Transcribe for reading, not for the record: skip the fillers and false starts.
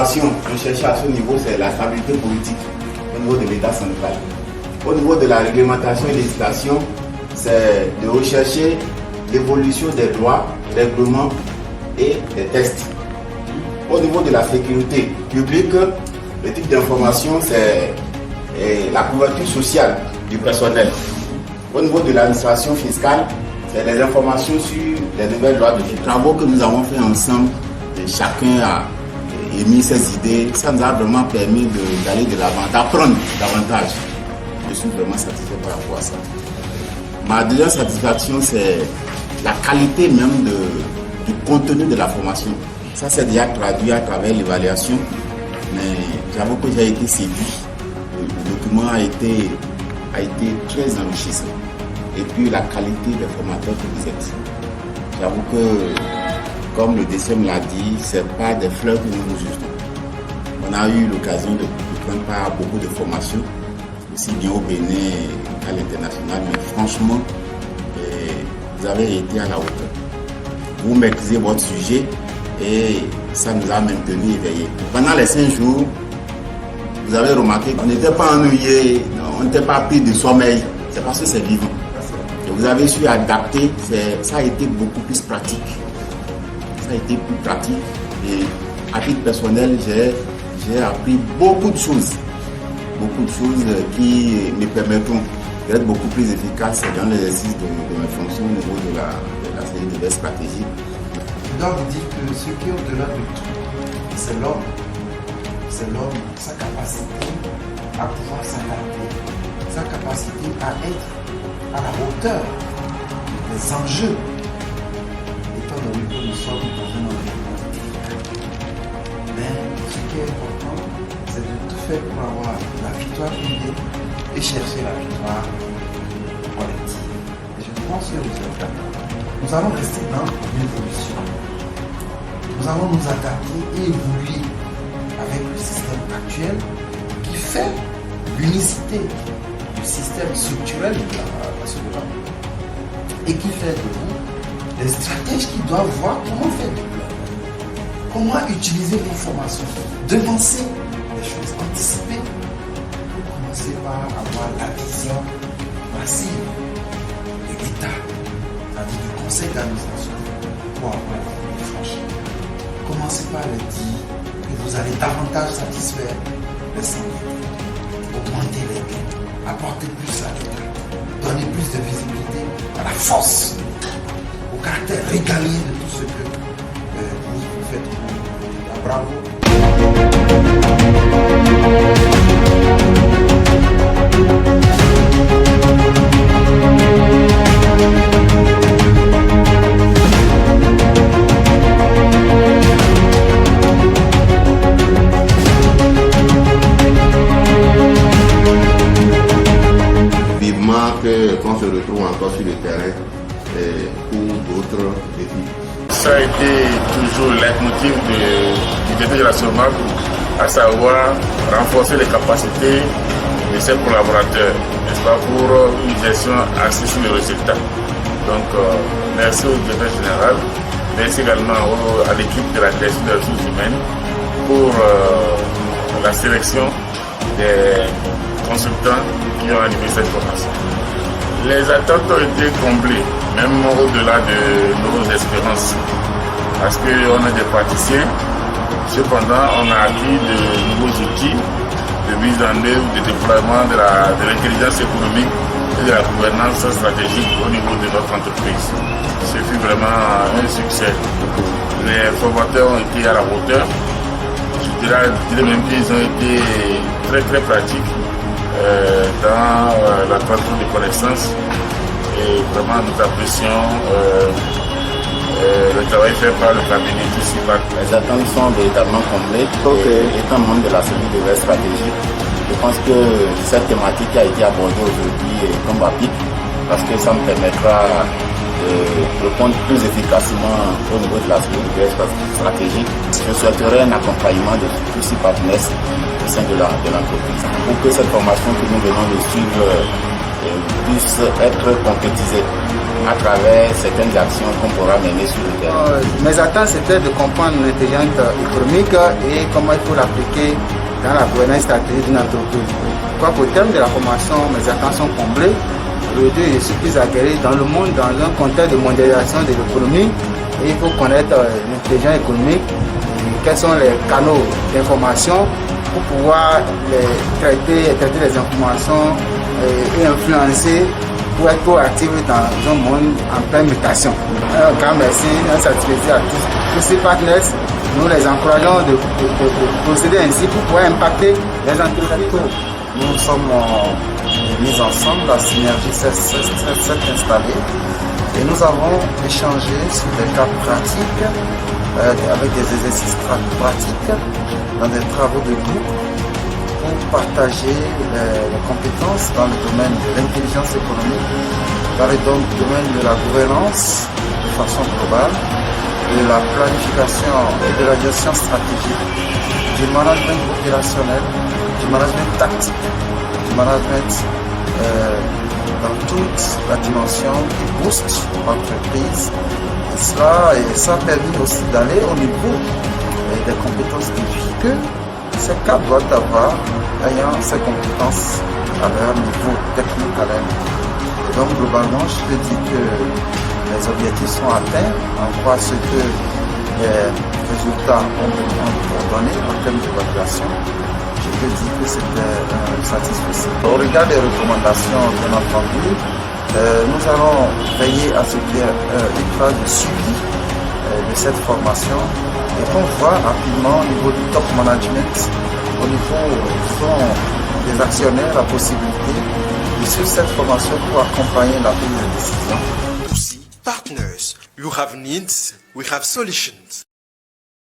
formation recherchée à ce niveau, c'est la stabilité politique au niveau de l'État central. Au niveau de la réglementation et législation, c'est de rechercher l'évolution des lois, règlements et des tests. Au niveau de la sécurité publique, le type d'information, c'est la couverture sociale du personnel. Au niveau de l'administration fiscale, c'est les informations sur les nouvelles lois de travaux que nous avons fait ensemble. Et chacun a émis ses idées. Ça nous a vraiment permis d'aller de l'avant, d'apprendre davantage. Je suis vraiment satisfait par rapport à ça. Ma deuxième satisfaction, c'est la qualité même du contenu de la formation. Ça s'est déjà traduit à travers l'évaluation, mais j'avoue que j'ai été séduit. Le document a été très enrichissant. Et puis la qualité des formateurs que vous êtes. J'avoue que, comme le DCM l'a dit, ce n'est pas des fleurs que nous nous jetons. On a eu l'occasion de prendre part à beaucoup de formations, aussi bien au Bénin qu'à l'international, mais franchement, vous avez été à la hauteur. Vous maîtrisez votre sujet et ça nous a maintenus éveillés. Pendant les 5 jours, vous avez remarqué qu'on n'était pas ennuyé, on n'était pas pris de sommeil, c'est parce que c'est vivant. Et vous avez su adapter, ça a été beaucoup plus pratique. Ça a été plus pratique et à titre personnel, j'ai appris beaucoup de choses qui me permettront d'être beaucoup plus efficace dans l'exercice de mes fonctions au niveau de la série de best stratégies. Je dois vous dire que ce qui est au-delà de tout, c'est l'homme. C'est l'homme, sa capacité à pouvoir s'adapter, sa capacité à être à la hauteur des enjeux, étant donné que nous sommes dans un environnement difficile. Mais ce qui est important, c'est de tout faire pour avoir la victoire privée et chercher la victoire collective. Et je pense que vous êtes d'accord. Nous allons rester dans l'évolution. Nous allons nous adapter et évoluer avec le système actuel qui fait l'unicité du système structurel de la société et qui fait de vous des stratèges qui doivent voir comment faire du plan, comment utiliser l'information, devancer les choses, anticiper pour commencer par avoir la vision massive de l'État, c'est-à-dire du conseil d'administration pour avoir la franchise. Commencez par le dire que vous allez davantage satisfaire les syndicats, augmenter les gains, apporter plus à l'État, donner plus de visibilité à la force, au caractère régalien de tout ce que vous faites pour l'État. Bravo. Qu'on se retrouve encore sur le terrain pour d'autres défis. Ça a été toujours le leitmotiv du DG de la SOMAC, à savoir renforcer les capacités de ses collaborateurs, n'est-ce pas, pour une gestion axée sur les résultats. Donc, merci au directeur général, merci également à l'équipe de la direction des ressources humaines pour la sélection des consultants qui ont animé cette formation. Les attentes ont été comblées, même au-delà de nos espérances, parce qu'on a des praticiens. Cependant, on a acquis de nouveaux outils de mise en œuvre, de déploiement de l'intelligence économique et de la gouvernance stratégique au niveau de notre entreprise. Ce fut vraiment un succès. Les formateurs ont été à la hauteur. Je dirais même qu'ils ont été très très pratiques dans la transmission des connaissances et vraiment nous apprécions le travail fait par le cabinet municipal. Les attentes sont véritablement complètes. Étant membre de la cellule de veille stratégique, je pense que cette thématique qui a été abordée aujourd'hui tombe à pic parce que ça me permettra de répondre plus efficacement au niveau de la cellule de veille stratégique. Je souhaiterais un accompagnement de tous ces partenaires au sein de l'entreprise pour que cette formation que nous venons de suivre puisse être concrétisée. à travers certaines actions qu'on pourra mener sur le terrain? Mes attentes, c'était de comprendre l'intelligence économique et comment il faut l'appliquer dans la gouvernance stratégique d'une entreprise. Quoi qu'au terme de la formation, mes attentes sont comblées. Aujourd'hui, je suis plus aguerri dans le monde, dans un contexte de mondialisation de l'économie. Et il faut connaître l'intelligence économique, et quels sont les canaux d'information pour pouvoir traiter les informations et influencer pour être proactif dans un monde en pleine mutation. Un grand merci, un satisfait à tous ces partenaires. Nous les encourageons de procéder ainsi pour pouvoir impacter les entreprises. Nous sommes mis ensemble, la synergie s'est installée et nous avons échangé sur des cas pratiques avec des exercices pratiques dans des travaux de groupe pour partager les compétences dans le domaine de l'intelligence économique, dans le domaine de la gouvernance de façon globale, de la planification et de la gestion stratégique, du management opérationnel, du management tactique, du management dans toute la dimension qui booste l'entreprise. Et ça a permis aussi d'aller au niveau des compétences de vie que ces cas doivent avoir, ayant ces compétences à leur niveau technique à leur niveau. Et donc globalement, je peux dire que les objectifs sont atteints, on croit ce que les résultats ont donné en termes d'évaluation. Je peux dire que c'était satisfaisant. Au regard des recommandations, bien entendu, nous allons veiller à ce qu'il y ait une phase de suivi de cette formation et qu'on voit rapidement au niveau du top management, au niveau des actionnaires, la possibilité de suivre cette formation pour accompagner la prise de décision. Partners, you have needs, we have solutions.